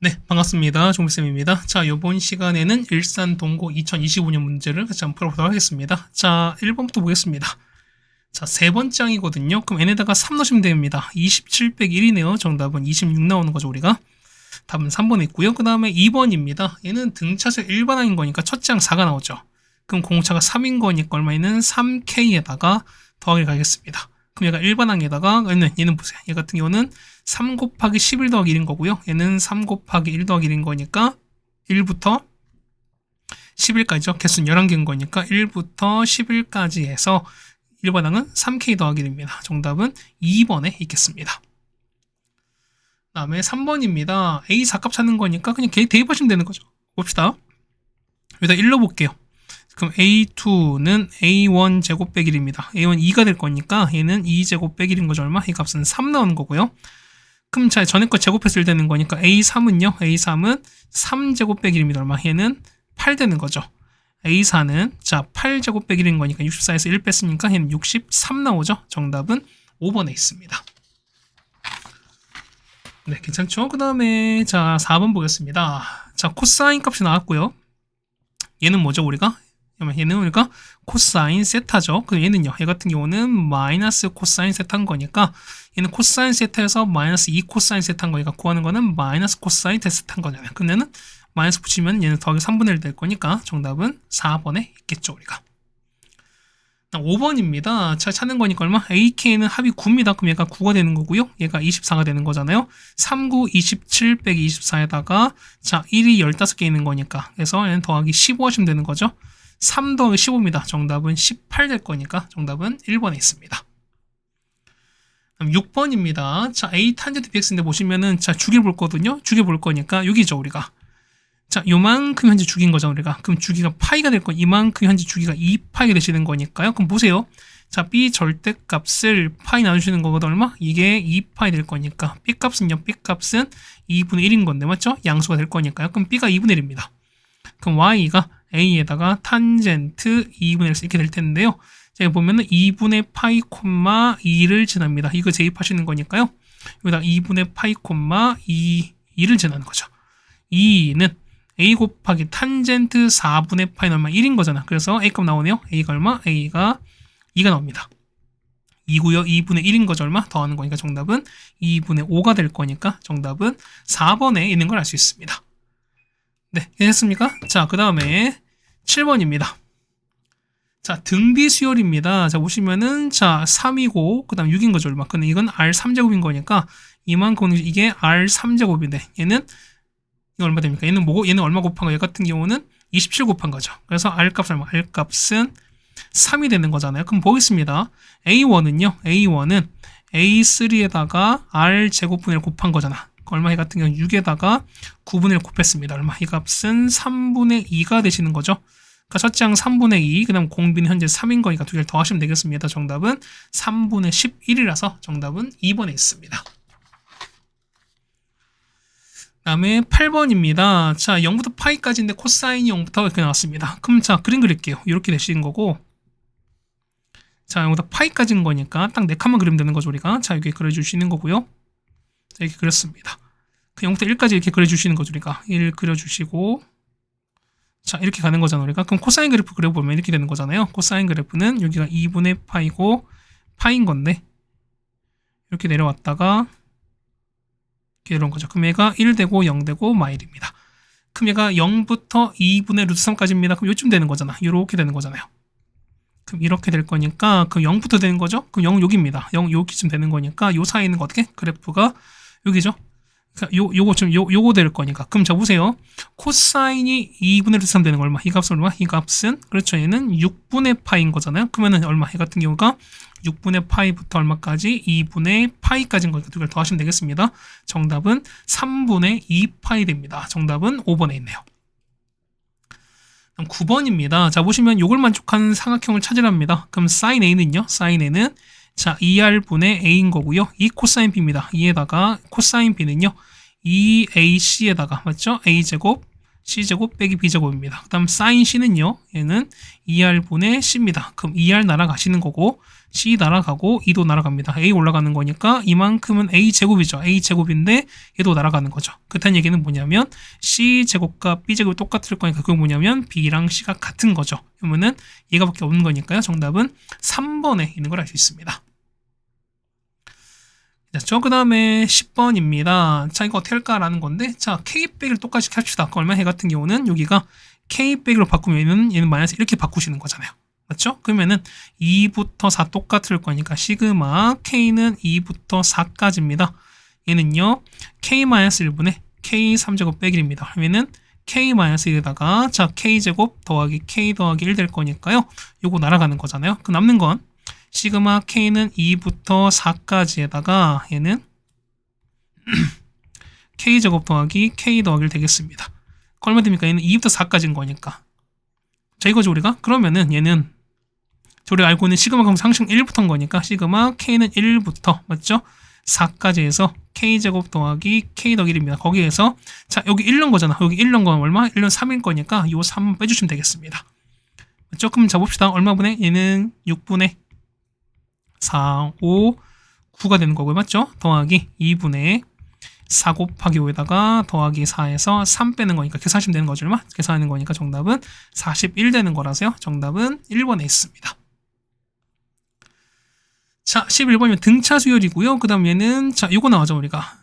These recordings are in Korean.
네, 반갑습니다. 종비쌤입니다. 자, 이번 시간에는 일산 동고 2025년 문제를 같이 한번 풀어보도록 하겠습니다. 자, 1번부터 보겠습니다. 자, 세 번째 항이거든요. 그럼 n에다가 3 넣으시면 됩니다. 27 빼기 1이네요. 정답은 26 나오는 거죠, 우리가. 답은 3번에 있고요. 그 다음에 2번입니다. 얘는 등차수 일반항인 거니까 첫째 항 4가 나오죠. 그럼 공차가 3인 거니까 얼마에는 3K에다가 더하기를 가겠습니다. 그럼 얘가 일반항에다가 얘는 보세요. 얘 같은 경우는 3 곱하기 11 더하기 1인 거고요. 얘는 3 곱하기 1 더하기 1인 거니까 1부터 11까지죠. 개수는 11개인 거니까 1부터 11까지 해서 일반항은 3K 더하기 1입니다. 정답은 2번에 있겠습니다. 그 다음에 3번입니다. A 4값 찾는 거니까 그냥 대입하시면 되는 거죠. 봅시다. 여기다 1로 볼게요. 그럼 A2는 A1 제곱 빼기 1입니다. A1 2가 될 거니까 얘는 2제곱 빼기 1인 거죠. 얼마? 이 값은 3 나오는 거고요. 그럼 자, 전에 거 제곱했을 때는 거니까 A3은요. A3은 3제곱 빼기 1입니다. 얼마? 얘는 8 되는 거죠. A4는 자 8제곱 빼기 1인 거니까 64에서 1 뺐으니까 얘는 63 나오죠. 정답은 5번에 있습니다. 네, 괜찮죠? 그 다음에 자 4번 보겠습니다. 자, 코사인 값이 나왔고요. 얘는 뭐죠, 우리가? 얘는 우리가 코사인 세타죠. 그럼 얘는요, 얘 같은 경우는 마이너스 코사인 세타인 거니까 얘는 코사인 세타에서 마이너스 2 코사인 세타인 거니까 구하는 거는 마이너스 코사인 세타인 거잖아요. 근데 얘는 마이너스 붙이면 얘는 더하기 3분의 1 될 거니까 정답은 4번에 있겠죠, 우리가. 5번입니다. 잘 찾는 거니까 얼마? AK는 합이 9입니다. 그럼 얘가 9가 되는 거고요. 얘가 24가 되는 거잖아요. 39, 27 빼기 24에다가 자 1이 15개 있는 거니까 그래서 얘는 더하기 15 하시면 되는 거죠. 3 더하기 15입니다. 정답은 18 될 거니까 정답은 1번에 있습니다. 6번입니다. 자, A 탄젠트 BX인데 보시면은 자 주기 볼 거거든요. 주기 볼 거니까 여기죠, 우리가. 자, 요만큼 현재 주기인 거죠, 우리가. 그럼 주기가 파이가 될 거, 이만큼 현재 주기가 2파이가 되시는 거니까요. 그럼 보세요. 자, B 절대값을 파이 나누시는 거거든, 얼마? 이게 2파이 될 거니까. B 값은요, B 값은 2분의 1인 건데, 맞죠? 양수가 될 거니까요. 그럼 B가 2분의 1입니다. 그럼 Y가 A에다가 탄젠트 2분의 1 이렇게 될 텐데요. 자, 여기 보면은 2분의 파이 콤마 2를 지납니다. 이거 대입하시는 거니까요. 여기다 2분의 파이 콤마 2를 지나는 거죠. 2는 A 곱하기 탄젠트 4분의 파이 얼마? 1인 거잖아. 그래서 A값 나오네요. A가 얼마? A가 2가 나옵니다. 2고요. 2분의 1인 거죠. 얼마? 더하는 거니까 정답은 2분의 5가 될 거니까 정답은 4번에 있는 걸 알 수 있습니다. 네, 됐습니까? 자, 그 다음에 7번입니다. 자, 등비 수열입니다. 자, 보시면은 자 3이고 그 다음 6인 거죠. 얼마? 근데 이건 R3제곱인 거니까 이만큼 이게 R3제곱인데 얘는 이거 얼마 됩니까? 얘는 뭐고? 얘는 얼마 곱한 거예요? 얘 같은 경우는 27 곱한 거죠. 그래서 R값은 얼마? R값은 3이 되는 거잖아요. 그럼 보겠습니다. A1은요. A1은 A3에다가 R제곱분의 1 곱한 거잖아. 얼마? 얘 같은 경우는 6에다가 9분의 1 곱했습니다. 얼마? 이 값은 3분의 2가 되시는 거죠. 그러니까 첫째 항 3분의 2, 그 다음 공비는 현재 3인 거니까 두 개를 더하시면 되겠습니다. 정답은 3분의 11이라서 정답은 2번에 있습니다. 그 다음에 8번입니다. 자, 0부터 파이까지인데 코사인이 0부터 이렇게 나왔습니다. 그럼 자, 그림 그릴게요. 이렇게 되시는 거고 자, 0부터 파이까지인 거니까 딱 4칸만 그리면 되는 거죠, 우리가. 자, 여기 그려주시는 거고요. 자, 이렇게 그렸습니다. 그 0부터 1까지 이렇게 그려주시는 거죠, 우리가. 1 그려주시고 자, 이렇게 가는 거잖아요, 우리가. 그럼 코사인 그래프 그려보면 이렇게 되는 거잖아요. 코사인 그래프는 여기가 2분의 파이고 파인 건데 이렇게 내려왔다가 이런 거죠. 그럼 얘가 1 되고 0 되고 마일입니다. 그럼 얘가 0부터 2분의 루트 3까지입니다. 그럼 요쯤 되는 거잖아. 이렇게 되는 거잖아요. 그럼 이렇게 될 거니까 그 0부터 되는 거죠. 그럼 0 여기입니다. 0 여기쯤 되는 거니까 요 사이에 있는 거 어떻게? 그래프가 여기죠. 그러니까 요거 될 거니까. 그럼 자 보세요. 코사인이 2분의 루트 3 되는 거 얼마? 이 값은 얼마? 이 값은 그렇죠. 얘는 6분의 파이인 거잖아요. 그러면은 얼마? 얘 같은 경우가 6분의 파이부터 얼마까지? 2분의 파이까지인 거니까 두 개를 더하시면 되겠습니다. 정답은 3분의 2파이 됩니다. 정답은 5번에 있네요. 그럼 9번입니다. 자, 보시면 요걸 만족하는 삼각형을 찾으랍니다. 그럼 sin A는요? sin A는 자, 2R분의 A인 거고요. 이 코사인 B입니다. 이에다가 코사인 B는요. 2AC에다가 맞죠? A제곱 C제곱 빼기 B제곱입니다. 그 다음 사인 C는요. 얘는 2R분의 C입니다. 그럼 2R 날아가시는 거고 C 날아가고 2도 날아갑니다. A 올라가는 거니까 이만큼은 A제곱이죠. A제곱인데 얘도 날아가는 거죠. 그렇다는 얘기는 뭐냐면 C제곱과 B제곱이 똑같을 거니까 그건 뭐냐면 B랑 C가 같은 거죠. 그러면은 얘가 밖에 없는 거니까요. 정답은 3번에 있는 걸 알 수 있습니다. 자, 그 다음에 10번입니다. 자, 이거 어떻게 할까라는 건데, 자, K 빼기를 똑같이 합시다. 얼마 해 같은 경우는 여기가 K 빼기로 바꾸면 얘는 마이너스 이렇게 바꾸시는 거잖아요. 맞죠? 그러면은 2부터 4 똑같을 거니까 시그마 K는 2부터 4까지입니다. 얘는요, K-1분의 K3제곱 빼기 1입니다. 그러면은 K-1에다가 자, K제곱 더하기 K 더하기 1 될 거니까요. 요거 날아가는 거잖아요. 그 남는 건 시그마 K는 2부터 4까지에다가 얘는 K제곱 더하기 K 더하기 1 되겠습니다. 얼마 됩니까? 얘는 2부터 4까지인 거니까. 자, 이거죠, 우리가? 그러면은 얘는 우리가 알고 있는 시그마 검 상식 1부터인 거니까 시그마 K는 1부터, 맞죠? 4까지 해서 K제곱 더하기 K 더하기 1입니다. 거기에서 자, 여기 1런 거잖아. 여기 1런 건 얼마? 1런 3일 거니까 요 3 빼주시면 되겠습니다. 맞죠? 그럼 잡읍시다. 얼마분의? 얘는 6분의 4, 5, 9가 되는 거고요. 맞죠? 더하기 2분의 4 곱하기 5에다가 더하기 4에서 3 빼는 거니까 계산하시면 되는 거죠. 얼마? 계산하는 거니까 정답은 41 되는 거라서요. 정답은 1번에 있습니다. 자, 11번이면 등차 수열이고요. 그 다음 얘는 자, 요거 나오죠, 우리가.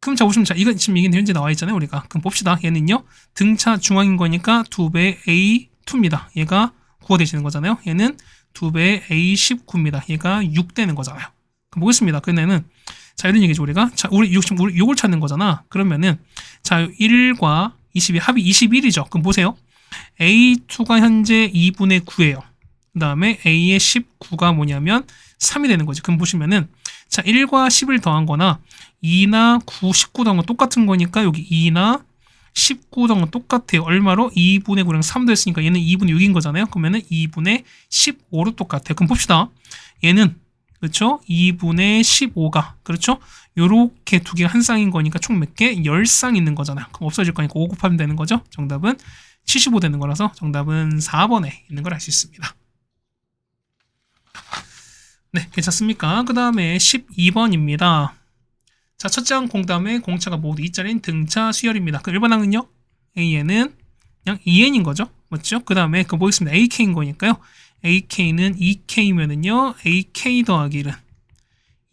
그럼 자, 보시면 자, 이거 지금 이게 현재 나와 있잖아요, 우리가. 그럼 봅시다. 얘는요. 등차 중앙인 거니까 2배 A2입니다. 얘가 9가 되시는 거잖아요. 얘는 2배 A19입니다. 얘가 6 되는 거잖아요. 그럼 보겠습니다. 그러면은 자, 이런 얘기죠, 우리가. 자, 우리 요걸 찾는 거잖아. 그러면은 자, 1과 22 합이 21이죠. 그럼 보세요. A2가 현재 2분의 9예요. 그 다음에 A의 19가 뭐냐면 3이 되는 거지. 그럼 보시면은 자, 1과 10을 더한 거나 2나 9, 19 더한 건 똑같은 거니까 여기 2나 19 더한 건 똑같아요. 얼마로? 2분의 9랑 3도 했으니까 얘는 2분의 6인 거잖아요. 그러면은 2분의 15로 똑같아요. 그럼 봅시다. 얘는 그렇죠? 2분의 15가 그렇죠? 요렇게 두 개가 한 쌍인 거니까 총 몇 개? 10쌍 있는 거잖아요. 그럼 없어질 거니까 5 곱하면 되는 거죠. 정답은 75 되는 거라서 정답은 4번에 있는 걸 알 수 있습니다. 네, 괜찮습니까? 그 다음에 12번입니다. 자, 첫째 항 공담의 공차가 모두 2짜리인 등차 수열입니다. 그 1번 항은요? AN은 그냥 2N인 거죠. 맞죠? 그 다음에 그거 보겠습니다. AK인 거니까요. AK는 2K면은요. AK 더하기 1은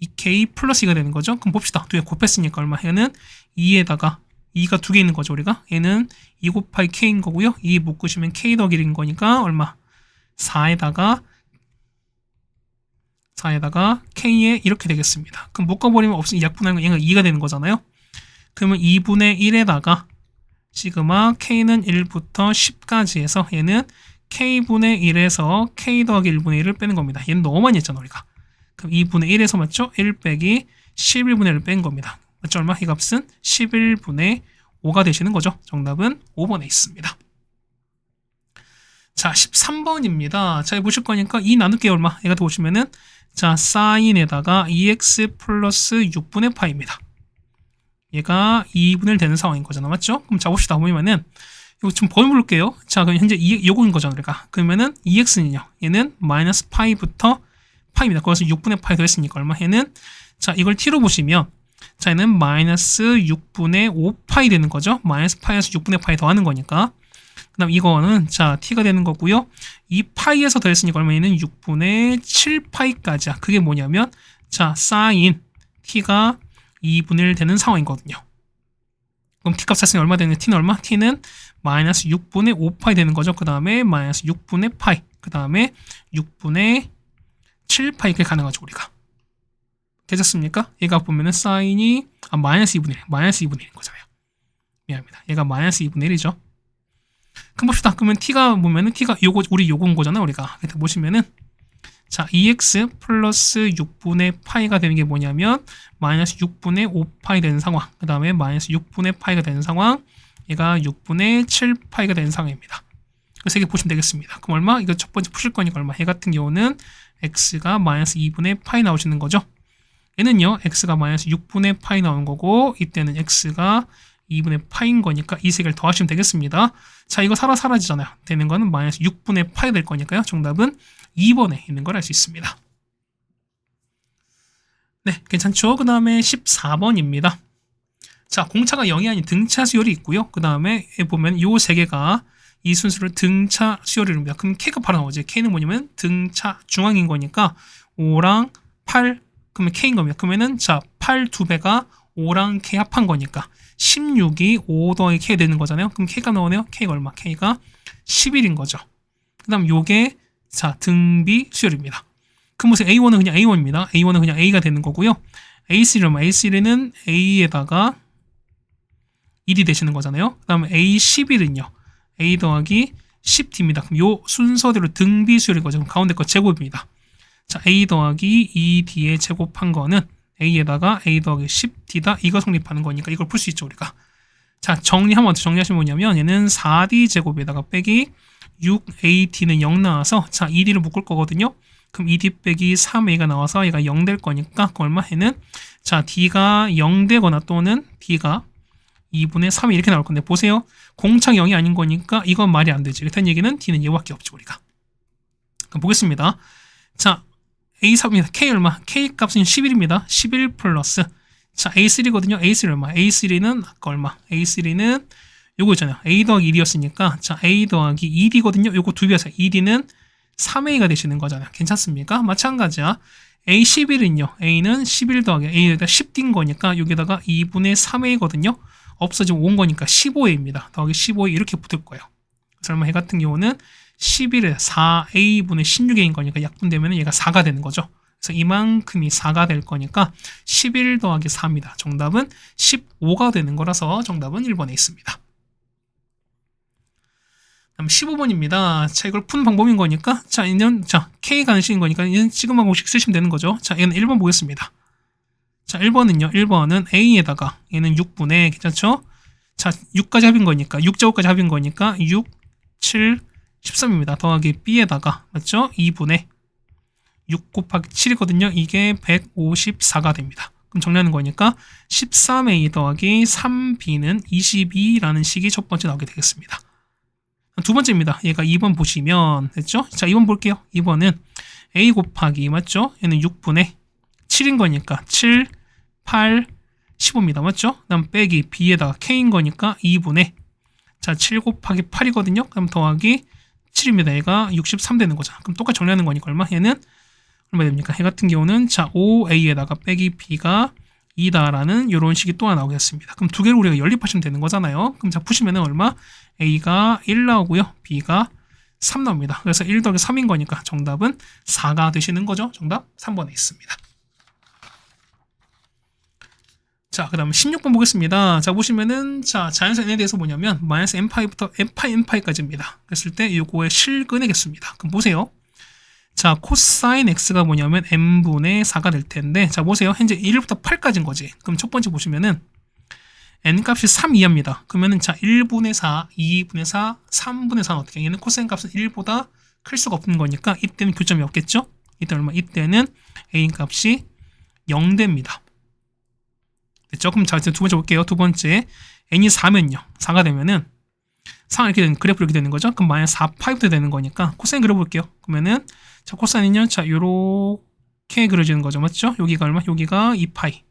2K 플러스 2가 되는 거죠. 그럼 봅시다. 두 개 곱했으니까 얼마? 얘는 2에다가 2가 두 개 있는 거죠, 우리가. 얘는 2 곱하기 K인 거고요. 2 묶으시면 K 더하기 1인 거니까 얼마? 4에다가 K에 이렇게 되겠습니다. 그럼 묶어버리면 없으니 약분하는 건 얘가 2가 되는 거잖아요. 그러면 2분의 1에다가 시그마 K는 1부터 10까지 해서 얘는 K분의 1에서 K 더하기 1분의 1을 빼는 겁니다. 얘는 너무 많이 했잖아, 우리가. 그럼 2분의 1에서 맞죠? 1 빼기 11분의 1을 뺀 겁니다. 맞죠? 얼마? 이 값은 11분의 5가 되시는 거죠. 정답은 5번에 있습니다. 자, 13번입니다. 자, 보실 거니까 2 나눌게 얼마? 얘가 더 보시면은 자, 사인에다가 2x 플러스 6분의 파입니다. 얘가 2분의 1 되는 상황인 거잖아. 맞죠? 그럼 자, 봅시다. 보면은 이거 좀 버물게요. 자, 그럼 현재 요거인 거잖아, 우리가. 그러면은 2x는요. 얘는 마이너스 파이부터 파입니다. 거기서 6분의 파이 더했으니까 얼마? 얘는 자, 이걸 t로 보시면 자, 얘는 마이너스 6분의 5파이 되는 거죠. 마이너스 파이에서 6분의 파이 더하는 거니까. 그 다음 이거는 자, t가 되는 거고요. 이 파이에서 더했으니까 얼마? 얘는 6분의 7파이까지야. 그게 뭐냐면 자, 사인 t가 2분의 1 되는 상황이거든요. 그럼 t 값 샀으니 얼마 되는? t는 얼마? t는 마이너스 6분의 5파이 되는 거죠. 그 다음에 마이너스 6분의 파이. 그 다음에 6분의 7파이가 가능하죠, 우리가. 되셨습니까? 얘가 보면은 사인이 마이너스 2분의 1. 마이너스 2분의 1인 거잖아요. 미안합니다. 얘가 마이너스 2분의 1이죠. 그럼 봅시다. 그러면 t가 보면은 t가 요거 우리 요거인 거잖아, 우리가. 그래서 보시면은 자, 2x 플러스 6분의 파이가 되는 게 뭐냐면 마이너스 6분의 5파이 되는 상황. 그 다음에 마이너스 6분의 파이가 되는 상황. 얘가 6분의 7파이가 되는 상황입니다. 그 세 개 보시면 되겠습니다. 그럼 얼마? 이거 첫 번째 푸실 거니까 얼마? 얘 같은 경우는 x가 마이너스 2분의 파이 나오시는 거죠. 얘는요, x가 마이너스 6분의 파이 나오는 거고, 이때는 x가 2분의 파인 거니까 이 세 개를 더하시면 되겠습니다. 자, 이거 사라지잖아요. 되는 거는 마이너스 6분의 파이 될 거니까요. 정답은 2번에 있는 걸 알 수 있습니다. 네, 괜찮죠? 그 다음에 14번입니다. 자, 공차가 0이 아닌 등차 수열이 있고요. 그 다음에 보면 요 세 개가 이 순수를 등차 수열을 이룹니다. 그럼 K가 바로 나오죠. K는 뭐냐면 등차 중앙인 거니까 5랑 8, 그러면 K인 겁니다. 그러면은 자, 8 2배가 5랑 K 합한 거니까 16이 5 더하기 K 되는 거잖아요. 그럼 K가 나오네요. K가 얼마? K가 11인 거죠. 그 다음 요게 자, 등비 수열입니다. 그럼 무슨 A1은 그냥 A1입니다. A1은 그냥 A가 되는 거고요. A3는 A3는 A에다가 1이 되시는 거잖아요. 그 다음에 A11은요. A 더하기 10D입니다. 그럼 요 순서대로 등비 수열인 거죠. 그럼 가운데 거 제곱입니다. 자, A 더하기 2D에 제곱한 거는 A에다가 A 더하기 10D다. 이거 성립하는 거니까 이걸 풀 수 있죠, 우리가. 자, 한번 더 정리하시면 뭐냐면 얘는 4D 제곱에다가 빼기 6AD는 0 나와서 자, 2D를 묶을 거거든요. 그럼 2D 빼기 3A가 나와서 얘가 0 될 거니까 그 얼마 해는 자, D가 0 되거나 또는 D가 2분의 3이 이렇게 나올 건데 보세요. 공차 0이 아닌 거니까 이건 말이 안 되지. 일단 얘기는 D는 얘밖에 없죠, 우리가. 그럼 보겠습니다. 자, A3입니다. K 얼마? K 값은 11입니다. 11 플러스 자, A3거든요. A3 얼마? A3는 아까 얼마? A3는 요거 있잖아요. A 더하기 1이었으니까 자, A 더하기 2D거든요. 요거 두 배에서 2D는 3A가 되시는 거잖아요. 괜찮습니까? 마찬가지야. A11은요. A는 11 더하기 A에다 10D인 거니까 여기다가 2분의 3A거든요. 없어지면 5인 거니까 15A입니다. 더하기 15A 이렇게 붙을 거예요. 그래서 얼마 해 같은 경우는 11에 4A분의 16A인 거니까 약분되면 얘가 4가 되는 거죠. 그래서 이만큼이 4가 될 거니까 11 더하기 4입니다. 정답은 15가 되는 거라서 정답은 1번에 있습니다. 다음 15번입니다. 자, 이걸 푸는 방법인 거니까 자, 얘는 K가 하시는 거니까 얘는 시그마 공식 쓰시면 되는 거죠. 자, 얘는 1번 보겠습니다. 자, 1번은요. 1번은 A에다가 얘는 6분의 괜찮죠? 자, 6까지 합인 거니까 6제곱까지 합인 거니까 6, 7, 13입니다. 더하기 B에다가 맞죠? 2분의 6 곱하기 7이거든요. 이게 154가 됩니다. 그럼 정리하는 거니까 13A 더하기 3B는 22라는 식이 첫 번째 나오게 되겠습니다. 두 번째입니다. 얘가 2번 보시면 됐죠? 자, 2번 볼게요. 2번은 A 곱하기 맞죠? 얘는 6분의 7인 거니까 7, 8, 15입니다. 맞죠? 그 다음 빼기 B에다가 K인 거니까 2분의 자, 7 곱하기 8이거든요. 그럼 더하기 7입니다. 얘가 63 되는 거죠. 그럼 똑같이 정리하는 거니까 얼마? 얘는 얼마 됩니까? 얘 같은 경우는 자, 5A에다가 빼기 B가 2다라는 이런 식이 또 하나 나오겠습니다. 그럼 두 개를 우리가 연립하시면 되는 거잖아요. 그럼 자, 푸시면은 얼마? A가 1 나오고요. B가 3 나옵니다. 그래서 1 더하기 3인 거니까 정답은 4가 되시는 거죠. 정답 3번에 있습니다. 자, 그 다음에 16번 보겠습니다. 자, 보시면은, 자, 자연수 n에 대해서 뭐냐면, 마이너스 n파이부터 n파이까지입니다. 그랬을 때, 요거의 실근이겠습니다. 그럼 보세요. 자, 코사인 x가 뭐냐면, n분의 4가 될 텐데, 자, 보세요. 현재 1부터 8까지인 거지. 그럼 첫 번째 보시면은, n 값이 3 이하입니다. 그러면은, 자, 1분의 4, 2분의 4, 3분의 4는 어떻게? 얘는 코사인 값은 1보다 클 수가 없는 거니까, 이때는 교점이 없겠죠? 이때 얼마? 이때는 a 값이 0됩니다. 됐죠? 그럼 자, 두 번째 볼게요. 두 번째 n이 4면요. 4가 되면은 4가 이렇게 되는 그래프 이렇게 되는 거죠. 그럼 마이너스 4파이부터 되는 거니까 코사인 그려볼게요. 그러면은 자, 코사인은요. 자, 요렇게 그려지는 거죠. 맞죠? 여기가 얼마? 여기가 2파이.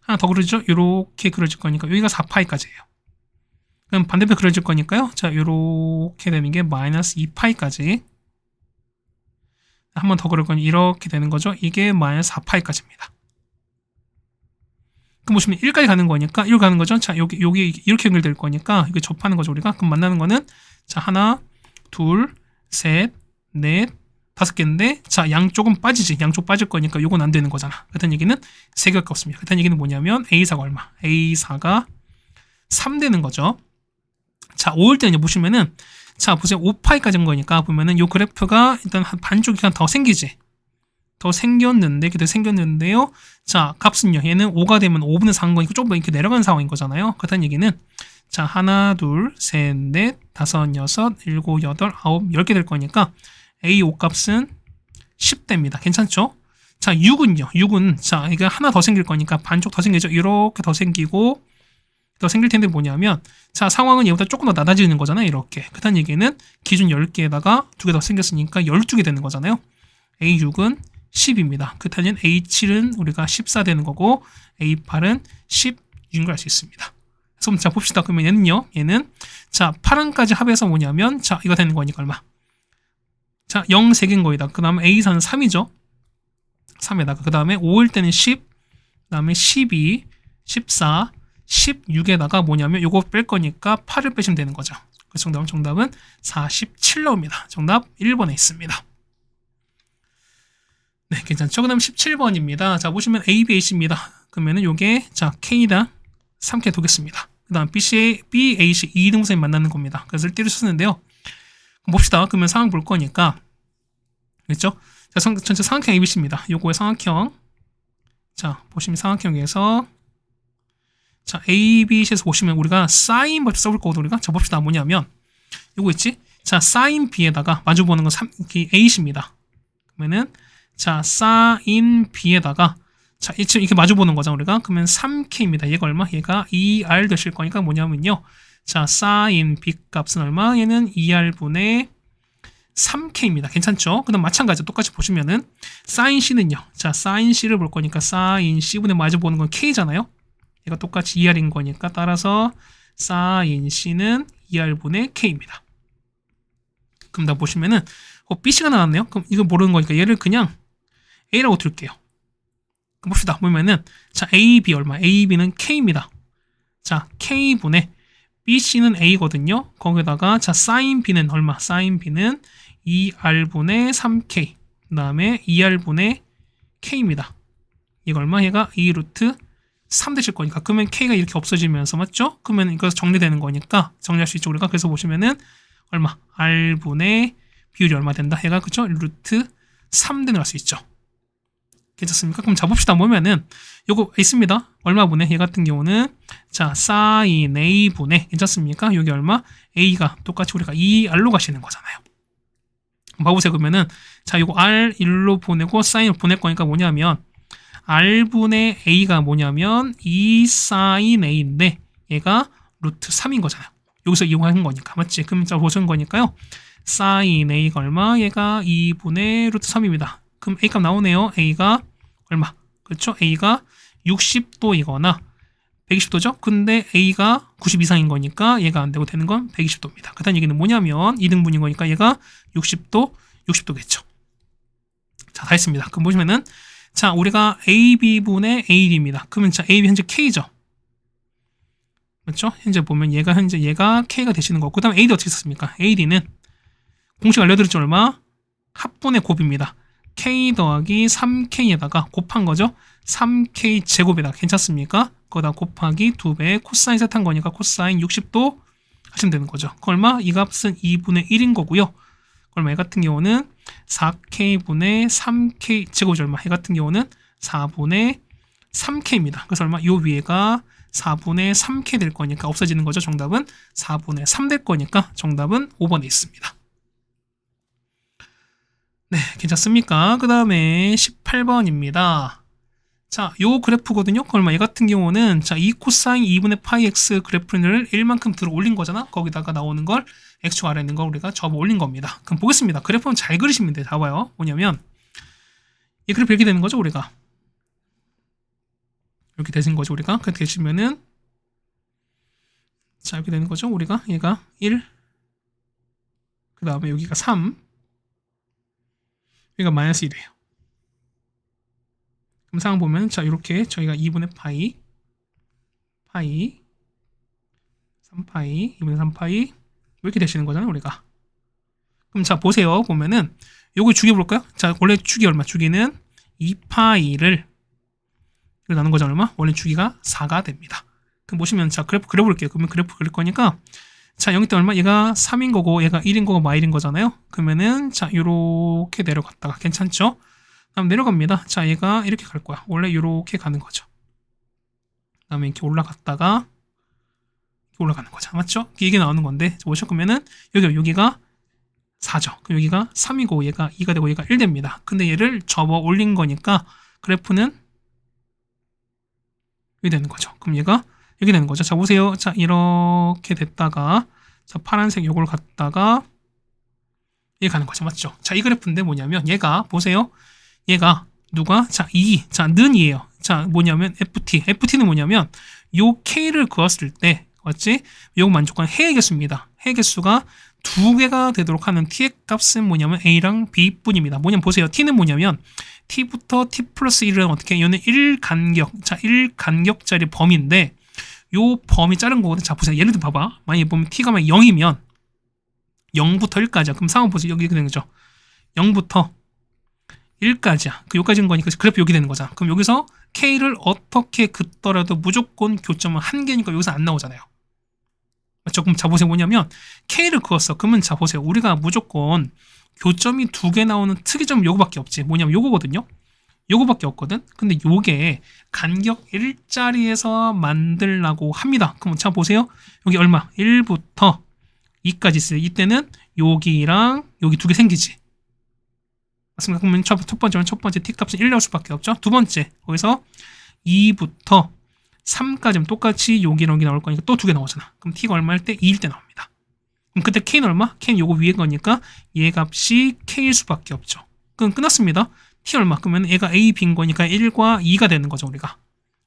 하나 더 그려지죠? 요렇게 그려질 거니까 여기가 4파이까지예요. 그럼 반대편 그려질 거니까요. 자, 요렇게 되는 게 마이너스 2파이까지. 한 번 더 그릴 거니 이렇게 되는 거죠. 이게 마이너스 4파이까지입니다. 그럼 보시면 1까지 가는 거니까 1 가는 거죠. 자, 여기 이렇게 연결될 거니까 이거 접하는 거죠, 우리가. 그럼 만나는 거는 자, 하나, 둘, 셋, 넷, 5개인데 자, 양쪽은 빠지지. 양쪽 빠질 거니까 요건 안 되는 거잖아. 그렇다는 얘기는 3개가 없습니다. 그렇다는 얘기는 뭐냐면 A4가 얼마? A4가 3 되는 거죠. 자, 5일 때는 보시면은 자, 보세요. 5파이까지인 거니까 보면은 요 그래프가 일단 한 반쪽이 더 생기지. 더 생겼는데, 그때 생겼는데요. 자, 값은요. 얘는 5가 되면 5분의 4인 거니까 조금 이렇게 내려가는 상황인 거잖아요. 그렇다는 얘기는 자, 하나, 둘, 셋, 넷, 다섯, 여섯, 일곱, 여덟, 아홉, 10개 될 거니까 A5 값은 10대입니다. 괜찮죠? 자, 6은요. 6은 자, 이게 하나 더 생길 거니까 반쪽 더 생기죠. 이렇게 더 생기고 더 생길 텐데 뭐냐면 자 상황은 얘보다 조금 더 낮아지는 거잖아요. 이렇게. 그렇다는 얘기는 기준 10개에다가 2개 더 생겼으니까 12개 되는 거잖아요. A6은 10입니다. 그렇다면 A7은 우리가 14 되는 거고 A8은 16인 걸 알 수 있습니다. 그래서 자 봅시다. 그러면 얘는요. 얘는 자 8항까지 합해서 뭐냐면 자 이거 되는 거니까 얼마? 자 0 3개인 거이다. 그 다음에 A4는 3이죠. 3에다가 그 다음에 5일 때는 10, 그 다음에 12, 14, 16에다가 뭐냐면 요거 뺄 거니까 8을 빼시면 되는 거죠. 그래서 정답은 47 나옵니다. 정답 1번에 있습니다. 네, 괜찮죠? 그 다음 17번입니다. 자, 보시면 A, B, A, C입니다. 그러면은 요게, 자, K랑 3K 두겠습니다. 그 다음 B, C, B, A, C 2등분선이 만나는 겁니다. 그래서 1대를 쓰는데요. 봅시다. 그러면 상황 볼 거니까. 그렇죠? 자, 전체 삼각형 ABC입니다. 요거의 삼각형. 자, 보시면 삼각형에서 자, ABC에서 보시면 우리가 사인 법 써볼 거거든요. 우리가. 자, 봅시다. 뭐냐면 요거 있지? 자, 사인 B에다가 마주보는 건 A입니다. 그러면은 자, 사인 B에다가 자, 이렇게 마주보는 거죠, 우리가. 그러면 3K입니다. 얘가 얼마? 얘가 2R 되실 거니까 뭐냐면요. 자, 사인 B 값은 얼마? 얘는 2R분의 3K입니다. 괜찮죠? 그 다음 마찬가지로 똑같이 보시면은 사인 C는요. 자, 사인 C를 볼 거니까 사인 C분의 마주보는 건 K잖아요. 얘가 똑같이 2R인 거니까 따라서 사인 C는 2R분의 K입니다. 그럼 다 보시면은 BC가 나왔네요. 그럼 이거 모르는 거니까 얘를 그냥 A라고 둘게요. 그럼 봅시다. 보면은 자, AB 얼마? AB는 K입니다. 자, K분의 BC는 A거든요. 거기다가 자, 사인 B는 얼마? 사인 B는 2R분의 3K. 그 다음에 2R분의 K입니다. 이거 얼마? 얘가 2루트 3 되실 거니까. 그러면 K가 이렇게 없어지면서 맞죠? 그러면 이거 정리되는 거니까 정리할 수 있죠. 우리가. 그래서 보시면은 얼마? R분의 비율이 얼마 된다? 얘가 그쵸? 루트 3등을 할 수 있죠. 괜찮습니까? 그럼 잡읍시다. 보면은 요거 있습니다. 얼마 분의? 얘 같은 경우는 자, 사인 A분의 괜찮습니까? 여기 얼마? A가 똑같이 우리가 2R로 가시는 거잖아요. 봐보세요. 그러면은 자, 요거 R 1로 보내고 사인을 보낼 거니까 뭐냐면 R분의 A가 뭐냐면 2 사인 A인데 얘가 루트 3인 거잖아요. 여기서 이용하는 거니까. 맞지? 그럼 자, 보시는 거니까요. 사인 A가 얼마? 얘가 2분의 루트 3입니다. 그럼 A값 나오네요. A가 얼마? 그렇죠? A가 60도이거나 120도죠? 근데 A가 90 이상인 거니까 얘가 안 되고 되는 건 120도입니다. 그렇다는 얘기는 뭐냐면 2등분인 거니까 얘가 60도, 60도겠죠. 자, 다 했습니다. 그럼 보시면은 자, 우리가 AB분의 AD입니다. 그러면 자, AB 현재 K죠? 그렇죠? 현재 보면 얘가 K가 되시는 거고, 그 다음에 AD 어떻게 썼습니까? AD는 공식 알려드렸죠? 얼마? 합분의 곱입니다. K 더하기 3K에다가 곱한 거죠. 3K 제곱에다가 괜찮습니까? 거기다 곱하기 2배 코사인 세타한 거니까 코사인 60도 하시면 되는 거죠. 그 얼마? 이 값은 2분의 1인 거고요. 얼마? 얘 같은 경우는 4K분의 3K 제곱이 얼마? 얘 같은 경우는 4분의 3K입니다. 그래서 얼마? 요 위에가 4분의 3K 될 거니까 없어지는 거죠. 정답은 4분의 3 될 거니까 정답은 5번에 있습니다. 네, 괜찮습니까? 그 다음에 18번입니다. 자, 요 그래프거든요. 얼마? 얘 같은 경우는 자, 2 코사인 2분의 파이 x 그래프를 1만큼 들어 올린 거잖아. 거기다가 나오는 걸 x축 아래에 있는 걸 우리가 접어 올린 겁니다. 그럼 보겠습니다. 그래프는 잘 그리시면 돼요. 봐봐요. 뭐냐면 이 그래프 이렇게 되는 거죠, 우리가. 이렇게 되신 거죠, 우리가. 그렇게 되시면은 자, 이렇게 되는 거죠, 우리가. 얘가 1, 그 다음에 여기가 3, 여기가 마이너스 1이에요. 그럼 상황 보면 자, 이렇게 저희가 2분의 파이 3파이 2분의 3파이 이렇게 되시는 거잖아요, 우리가. 그럼 자, 보세요. 보면은 요거 주기 볼까요? 자, 원래 주기 얼마? 주기는 2파이를 이거 나눈 거죠, 얼마? 원래 주기가 4가 됩니다. 그럼 보시면 자, 그래프 그려볼게요. 그러면 그래프 그릴 거니까 자, 0일 때 얼마? 얘가 3인 거고 얘가 1인 거고 마일인 거잖아요. 그러면은 자, 요렇게 내려갔다가 괜찮죠? 다음 내려갑니다. 자, 얘가 이렇게 갈 거야. 원래 요렇게 가는 거죠. 다음에 이렇게 올라갔다가 이렇게 올라가는 거죠. 맞죠? 이게 나오는 건데 보시면 여기가 4죠. 그럼 여기가 3이고 얘가 2가 되고 얘가 1 됩니다. 근데 얘를 접어 올린 거니까 그래프는 이렇게 되는 거죠. 그럼 얘가 이렇게 되는 거죠. 자, 보세요. 자, 이렇게 됐다가, 자, 파란색 요걸 갖다가, 이렇게 가는 거죠. 맞죠? 자, 이 그래프인데 뭐냐면, 얘가, 보세요. 얘가, 누가? 자, 자, 는이에요. 자, 뭐냐면, FT는 뭐냐면, 요 K를 그었을 때, 맞지? 요거 만족한 해의 개수입니다. 해의 개수가 2개가 되도록 하는 T의 값은 뭐냐면, A랑 B뿐입니다. 뭐냐면, 보세요. T는 뭐냐면, T부터 T 플러스 1은 어떻게? 얘는 1간격. 자, 1간격짜리 범위인데, 요 범위 자른 거거든. 자, 보세요. 예를 들어 봐봐. 만약에 보면 T가 0이면 0부터 1까지야. 그럼 상황 보세요. 여기 이렇게 되는 거죠. 0부터 1까지야. 그 여기까지인 거니까 그래프 여기 되는 거잖아. 그럼 여기서 K를 어떻게 긋더라도 무조건 교점은 1개니까 여기서 안 나오잖아요. 맞죠? 그럼 자, 보세요. 뭐냐면 K를 그었어. 그러면 자, 보세요. 우리가 무조건 교점이 2개 나오는 특이점은 요거밖에 없지. 뭐냐면 요거거든요. 요거밖에 없거든. 근데 요게 간격 1자리에서 만들라고 합니다. 그럼 자, 보세요. 여기 얼마? 1부터 2까지 있어요. 이때는 여기랑 여기 2개 생기지. 맞습니까? 그러면 첫 번째 T값은 1 나올 수밖에 없죠. 두 번째, 거기서 2부터 3까지는 똑같이 여기랑 여기 나올 거니까 또 2개 나오잖아. 그럼 T가 얼마일 때? 2일 때 나옵니다. 그럼 그때 K는 얼마? K는 요거 위에 거니까 얘 값이 K일 수밖에 없죠. 그럼 끝났습니다. T 얼마? 그러면 얘가 A, B인 거니까 1과 2가 되는 거죠, 우리가.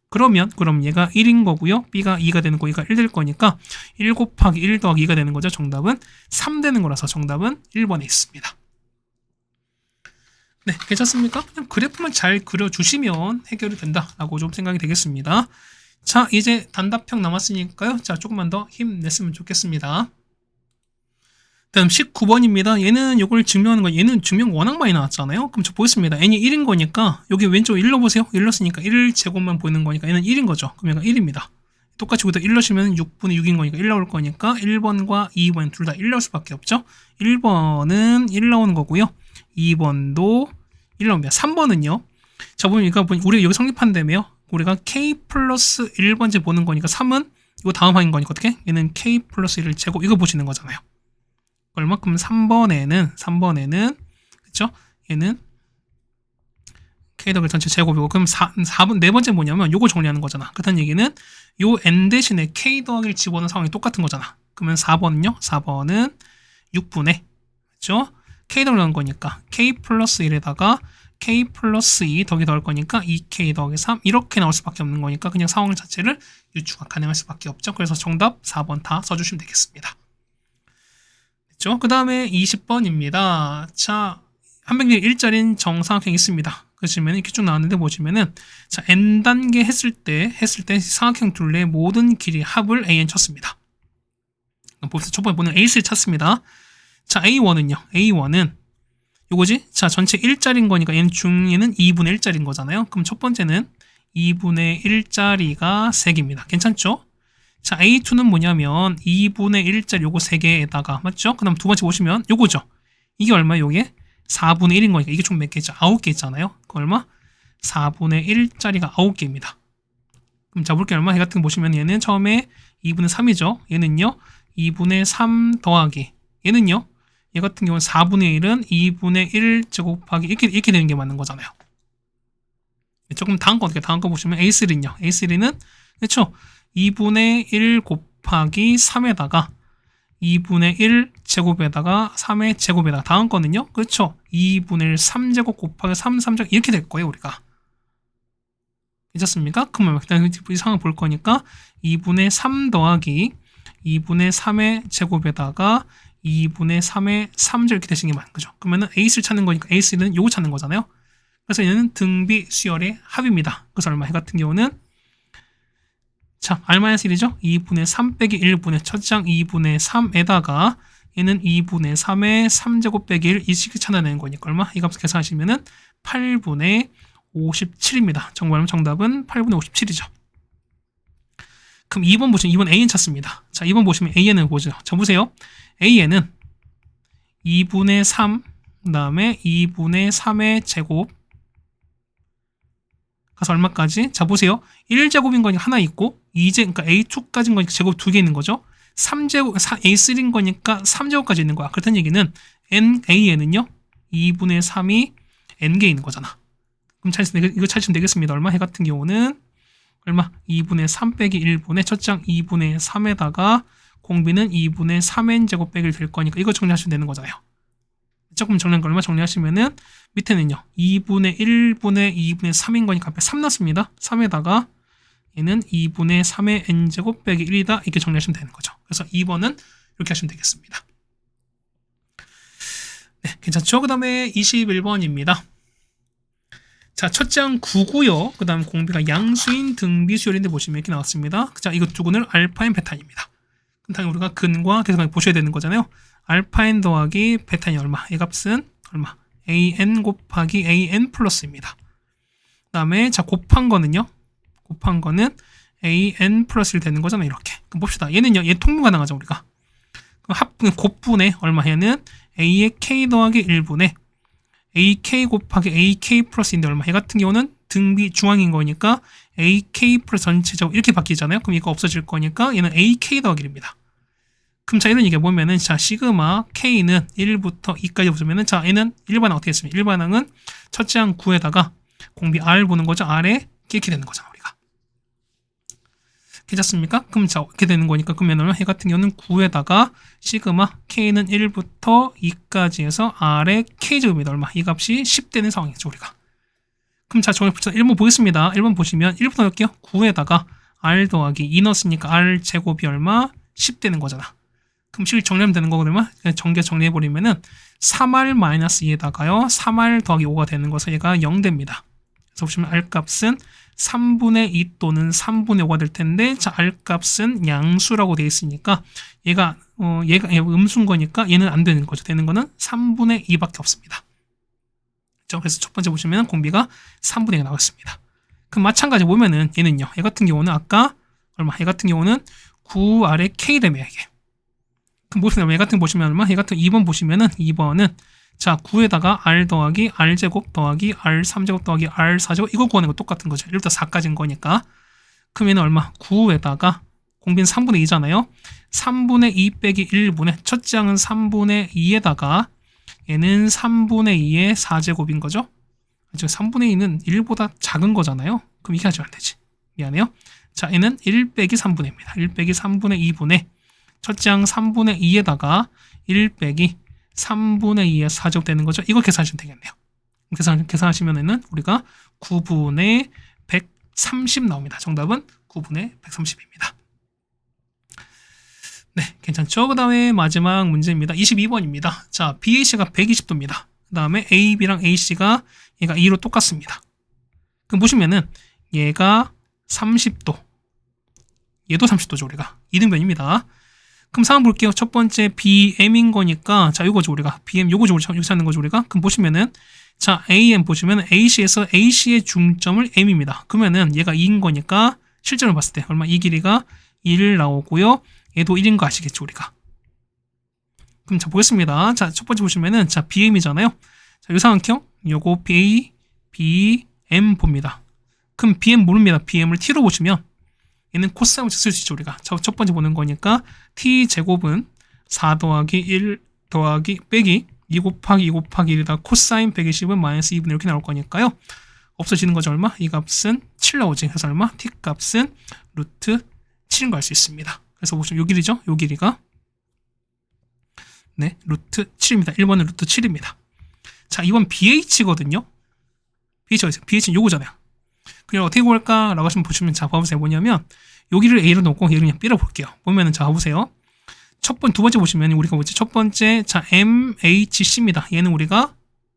그럼 얘가 1인 거고요. B가 2가 되는 거, 얘가 1 될 거니까 1 곱하기 1 더하기 2가 되는 거죠. 정답은 3 되는 거라서 정답은 1번에 있습니다. 네, 괜찮습니까? 그냥 그래프만 잘 그려주시면 해결이 된다라고 좀 생각이 되겠습니다. 자, 이제 단답형 남았으니까요. 자, 조금만 더 힘냈으면 좋겠습니다. 다음 19번입니다. 얘는 이걸 증명하는 거, 얘는 증명 워낙 많이 나왔잖아요. 그럼 저 보겠습니다. n이 1인 거니까 여기 왼쪽 1 넣어보세요. 1 넣었으니까 1 제곱만 보이는 거니까 얘는 1인 거죠. 그럼 얘가 1입니다. 똑같이 여기다 1 넣으시면 6분의 6인 거니까 1 나올 거니까 1번과 2번 둘 다 1 나올 수밖에 없죠. 1번은 1 나오는 거고요. 2번도 1 나옵니다. 3번은요. 자, 보니까 우리가 여기 성립한다며요. 우리가 K 플러스 1번째 보는 거니까 3은 이거 다음 항인 거니까 어떻게? 얘는 K 플러스 1 제곱 이거 보시는 거잖아요. 얼마큼 3번에는 그쵸? 얘는 K 더블 전체 제곱이고 그럼 4번 네 번째 뭐냐면 요거 정리하는 거잖아. 그렇다는 얘기는 요 n 대신에 K 더하기를 집어넣는 상황이 똑같은 거잖아. 그러면 4번은요? 4번은 6분의 그쵸? K 더블 넣은 거니까 K 플러스 1에다가 K 플러스 2 더하기 더할 거니까 2K 더하기 3 이렇게 나올 수밖에 없는 거니까 그냥 상황 자체를 유추가 가능할 수밖에 없죠. 그래서 정답 4번 다 써주시면 되겠습니다. 그 다음에 20번입니다. 자, 한백리 1자리인 정사각형이 있습니다. 그러시면 이렇게 쭉 나왔는데 보시면은 자, n단계 했을 때 사각형 둘레의 모든 길이 합을 an 쳤습니다. 첫 번째 보는 A3 찾습니다. 자, A1은 요거지? 자, 전체 1자리인 거니까 얘는 중에는 2분의 1자리인 거잖아요. 그럼 첫 번째는 2분의 1자리가 3개입니다. 괜찮죠? 자, A2는 뭐냐면 2분의 1짜리 요거 3개에다가 맞죠? 그 다음 두 번째 보시면 요거죠. 이게 얼마예요? 요게 4분의 1인 거니까 이게 총 몇 개죠? 9개 있잖아요. 그 얼마? 4분의 1짜리가 9개입니다. 그럼 잡을게 얼마? 얘 같은 거 보시면 얘는 처음에 2분의 3이죠. 얘는요 2분의 3 더하기 얘는요 얘 같은 경우는 4분의 1은 2분의 1 제곱하기 이렇게 되는 게 맞는 거잖아요. 조금 다음 거 어떻게? 다음 거 보시면 A3는요. A3는 그렇죠? 2분의 1 곱하기 3에다가 2분의 1 제곱에다가 3의 제곱에다가 다음 거는요. 그렇죠? 2분의 1 3제곱 곱하기 3제곱 이렇게 될 거예요. 우리가. 괜찮습니까? 그러면 일단 이 상황 볼 거니까 2분의 3 더하기 2분의 3의 제곱에다가 2분의 3의 3제곱 이렇게 되시는 게 맞는 거죠. 그러면은 A를 찾는 거니까 A는 요거 찾는 거잖아요. 그래서 얘는 등비 수열의 합입니다. 그래서 얼마? 해 같은 경우는 자, R-1이죠? 2분의 3 빼기 1분의 첫 장 2분의 3에다가 얘는 2분의 3의 3제곱 빼기 1 이 식을 찾아내는 거니까 얼마? 이 값을 계산하시면은 8분의 57입니다. 정답은 8분의 57이죠. 그럼 2번 보시면 2번 AN 찾습니다. 자, 2번 보시면 AN은 뭐죠? 자, 보세요. AN은 2분의 3, 그 다음에 2분의 3의 제곱 가서 얼마까지? 자, 보세요. 1제곱인 거니까 하나 있고 그러니까 A2까지인 거니까 제곱 2개 있는 거죠. 3제곱, A3인 거니까 3제곱까지 있는 거야. 그렇다는 얘기는 AN은요 2분의 3이 N개 있는 거잖아. 그럼 이거 찾으시면 되겠습니다. 얼마? 해 같은 경우는 얼마? 2분의 3 빼기 1분의 첫장 2분의 3에다가 공비는 2분의 3n제곱 빼기 될 거니까 이거 정리하시면 되는 거잖아요. 조금 정리한 거 얼마 정리하시면은 밑에는요 2분의 1분의 2분의 3인 거니까 앞에 3 넣습니다. 3에다가 얘는 2분의 3의 n제곱 빼기 1이다 이렇게 정리하시면 되는 거죠. 그래서 2번은 이렇게 하시면 되겠습니다. 네, 괜찮죠? 그 다음에 21번입니다. 자, 첫장 9고요. 그 다음 공비가 양수인 등비수열인데 보시면 이렇게 나왔습니다. 자, 이거 두 군을 알파인 베타입니다. 그럼 당연히 우리가 근과 계속 보셔야 되는 거잖아요. 알파인 더하기 베타인 얼마? 이 값은 얼마? an 곱하기 an 플러스입니다. 그 다음에 자 곱한 거는요. 곱한 거는 an 플러스 1 되는 거잖아요. 이렇게. 그럼 봅시다. 얘는요. 얘 통분 가능하죠. 우리가. 그럼 곱분의 얼마? 얘는 a의 k 더하기 1분의 ak 곱하기 ak 플러스 인데 얼마? 얘 같은 경우는 등비 중앙인 거니까 ak 플러스 전체적으로 이렇게 바뀌잖아요. 그럼 이거 없어질 거니까 얘는 ak 더하기 1입니다. 그럼 자 이런 얘기 보면은 자 시그마 k는 1부터 2까지 보시면은 자 얘는 일반항 어떻게 했습니까? 일반항은 첫째 항 9에다가 공비 r 보는 거죠. r에 이렇게 되는 거잖아 우리가. 괜찮습니까? 그럼 자 이렇게 되는 거니까 그러면 얘 같은 경우는 9에다가 시그마 k는 1부터 2까지 해서 r의 k제곱입니다. 얼마? 이 값이 10 되는 상황이죠 우리가. 그럼 자 저희 1번 보겠습니다. 1번 보시면 1부터 할게요. 9에다가 r 더하기 2 넣었으니까 r 제곱이 얼마? 10 되는 거잖아. 그럼 실 정리하면 되는 거거든요. 전개 정리해버리면은 3r-2에다가요. 3r 더하기 5가 되는 거서 얘가 0 됩니다. 그래서 보시면 r 값은 3분의 2 또는 3분의 5가 될 텐데 자 r 값은 양수라고 되어 있으니까 얘가 음수인 거니까 얘는 안 되는 거죠. 되는 거는 3분의 2밖에 없습니다. 그래서 첫 번째 보시면 공비가 3분의 2가 나왔습니다. 그럼 마찬가지 보면은 얘는요. 얘 같은 경우는 아까 얼마? 얘 같은 경우는 9r의 k되며 이게. 그럼 보시면 얘 같은 거 보시면 얼마? 얘 같은 2번 보시면은 2번은 자 9에다가 r 더하기 r제곱 더하기 r3제곱 더하기 r4제곱 이거 구하는 거 똑같은 거죠. 1부터 4까지인 거니까. 그럼 얘는 얼마? 9에다가 공비는 3분의 2잖아요. 3분의 2 빼기 1분의 첫째 항은 3분의 2에다가 얘는 3분의 2의 4제곱인 거죠. 지금 3분의 2는 1보다 작은 거잖아요. 그럼 이게 아주 안 되지. 미안해요. 자 얘는 1 빼기 3분의 2입니다. 1 빼기 3분의 2분의 첫째 항 3분의 2에다가 1 빼기 3분의 2의 4제곱 되는 거죠. 이거 계산하시면 되겠네요. 계산하시면은 우리가 9분의 130 나옵니다. 정답은 9분의 130입니다. 네, 괜찮죠? 그 다음에 마지막 문제입니다. 22번입니다. 자, BAC가 120도입니다. 그 다음에 AB랑 AC가 얘가 2로 똑같습니다. 그럼 보시면은 얘가 30도, 얘도 30도죠, 우리가. 이등변입니다. 그럼 상황 볼게요. 첫 번째 BM인 거니까 자 요거죠 우리가 BM 요거죠 우리 여기 찾는 거죠 우리가. 그럼 보시면은 자 AM 보시면 AC에서 AC의 중점을 M입니다. 그러면은 얘가 2인 거니까 실제로 봤을 때 얼마? 이 길이가 1 나오고요. 얘도 1인 거 아시겠죠 우리가. 그럼 자 보겠습니다. 자 첫 번째 보시면은 자 BM이잖아요. 자 요 상황형 요거 BM 봅니다. 그럼 BM 모릅니다. BM을 T로 보시면 얘는 코사인을 쓸 수 있죠 우리가. 첫 번째 보는 거니까 t제곱은 4 더하기 1 더하기 빼기 2 곱하기 2 곱하기 1이다 코사인 120은 마이너스 2분의 이렇게 나올 거니까요. 없어지는 거죠 얼마? 이 값은 7 나오지. 그래서 얼마? t 값은 루트 7인 거 알 수 있습니다. 그래서 보시면 요 길이죠. 요 길이가 네 루트 7입니다. 1번은 루트 7입니다. 자 2번 BH거든요. BH는 요거잖아요. 그냥 어떻게 구할까? 라고 하시면 보시면 자 봐보세요. 뭐냐면 여기를 A로 놓고 얘를 그냥 B로 볼게요. 보면은 자 봐보세요. 두 번째 보시면 우리가 뭐지? 첫 번째 자 MHC입니다. 얘는 우리가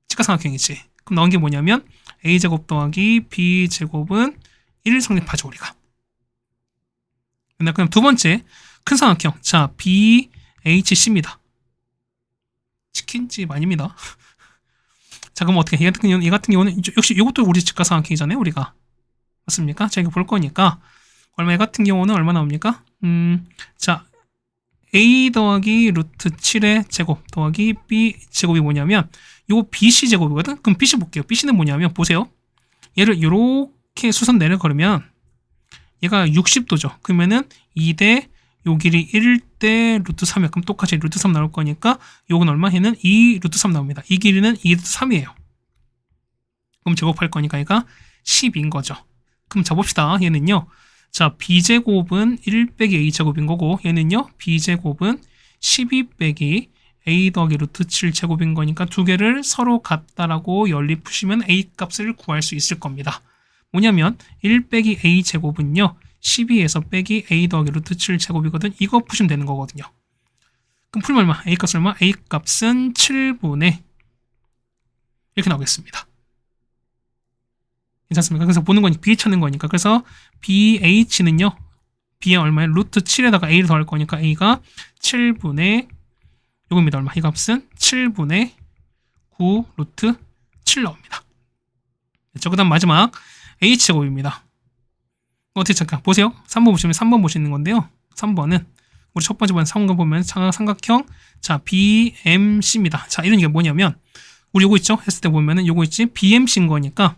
직각삼각형이지. 그럼 나온 게 뭐냐면 A제곱 더하기 B제곱은 1 성립하죠 우리가. 그럼 두 번째 큰 삼각형 자 BHC입니다. 치킨집 아닙니다. 자 그럼 어떻게 얘 같은 경우는 역시 이것도 우리 직각삼각형이잖아요 우리가. 맞습니까? 자 이거 볼 거니까 얼마 얘 같은 경우는 얼마 나옵니까? 자 A 더하기 루트 7의 제곱 더하기 B 제곱이 뭐냐면 요 BC 제곱이거든? 그럼 BC 볼게요. BC는 뭐냐면 보세요. 얘를 이렇게 수선 내려 걸으면 얘가 60도죠. 그러면은 2대 요 길이 1대 루트 3이야. 그럼 똑같이 루트 3 나올 거니까 요건 얼마? 얘는 2 루트 3 나옵니다. 이 길이는 2 루트 3이에요. 그럼 제곱할 거니까 얘가 10인 거죠. 그럼 잡읍시다. 얘는요. 자, b제곱은 1 빼기 a제곱인 거고 얘는요. b제곱은 12 빼기 a 더하기 루트 7제곱인 거니까 두 개를 서로 같다라고 연립 푸시면 a 값을 구할 수 있을 겁니다. 뭐냐면 1 빼기 a제곱은요. 12에서 빼기 a 더하기 루트 7제곱이거든. 이거 푸시면 되는 거거든요. 그럼 풀면 얼마? a 값은 얼마? a 값은 7분의 이렇게 나오겠습니다. 괜찮습니까? 그래서 보는 거니까 b 찾는 거니까 그래서 bh는요. b에 얼마에 루트 7에다가 a를 더할 거니까 a가 7분의 요겁니다. 얼마? 이 값은 7분의 9 루트 7 나옵니다. 됐죠? 그 다음 마지막 h제곱입니다. 어떻게 찾까? 보세요. 3번 보시면 3번 보시는 건데요. 3번은 우리 첫 번째 번 삼각 보면 삼각형 자 BMC입니다. 자 이런 게 뭐냐면 우리 요거 있죠? 했을 때 보면은 요거 있지? BMC인 거니까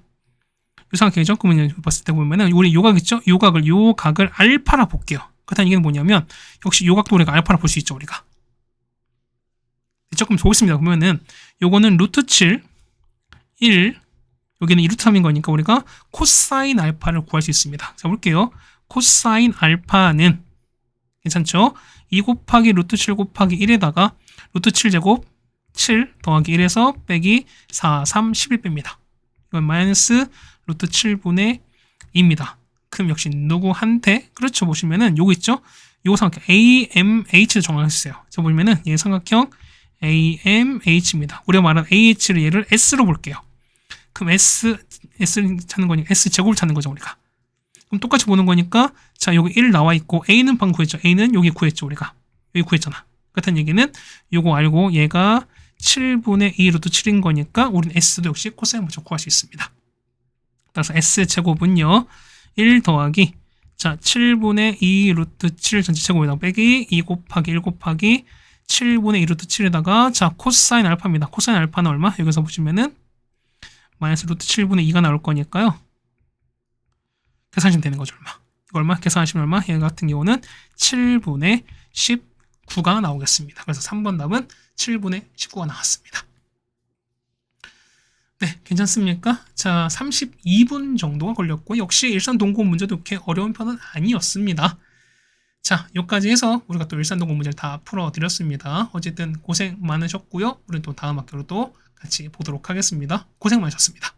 요 삼각형이죠? 그러면 봤을 때 보면은 우리 요각 있죠? 요각을 알파라 볼게요. 그렇다는 이게 뭐냐면 역시 요각도 우리가 알파라 볼 수 있죠 우리가. 조금 보겠습니다. 보면은 요거는 루트 7 1 여기는 2루트 3인 거니까 우리가 코사인 알파를 구할 수 있습니다. 자 볼게요. 코사인 알파는 괜찮죠? 2 곱하기 루트 7 곱하기 1에다가 루트 7제곱 7 더하기 1에서 빼기 4, 3, 11 뺍니다. 이건 마이너스 루트 7분의 2입니다. 그럼 역시 누구한테 그렇죠 보시면은 요거 있죠? 요거 삼각형 AMH를 정하셨어요. 자 보면은 얘 삼각형 AMH입니다. 우리가 말한 AH를 얘를 S로 볼게요. 그럼 S를 찾는 거니까 S제곱을 찾는 거죠 우리가. 그럼 똑같이 보는 거니까 자 여기 1 나와 있고 A는 방금 구했죠. A는 여기 구했죠 우리가. 여기 구했잖아. 그렇다는 얘기는 요거 알고 얘가 7분의 2 루트 7인 거니까 우리는 S도 역시 코사인 먼저 구할 수 있습니다. 따라서 S제곱은요 1 더하기 자 7분의 2 루트 7 전체 제곱에다가 빼기 2 곱하기 1 곱하기 7분의 2 루트 7에다가 자 코사인 알파입니다. 코사인 알파는 얼마? 여기서 보시면은 마이너스 루트 7분의 2가 나올 거니까요. 계산하시면 되는 거죠. 얼마? 이거 얼마? 계산하시면 얼마? 얘 같은 경우는 7분의 19가 나오겠습니다. 그래서 3번 답은 7분의 19가 나왔습니다. 네, 괜찮습니까? 자, 32분 정도가 걸렸고 역시 일산동고 문제도 그렇게 어려운 편은 아니었습니다. 자, 여기까지 해서 우리가 또 일산동고 문제를 다 풀어드렸습니다. 어쨌든 고생 많으셨고요. 우리는 또 다음 학교로 또 같이 보도록 하겠습니다. 고생 많으셨습니다.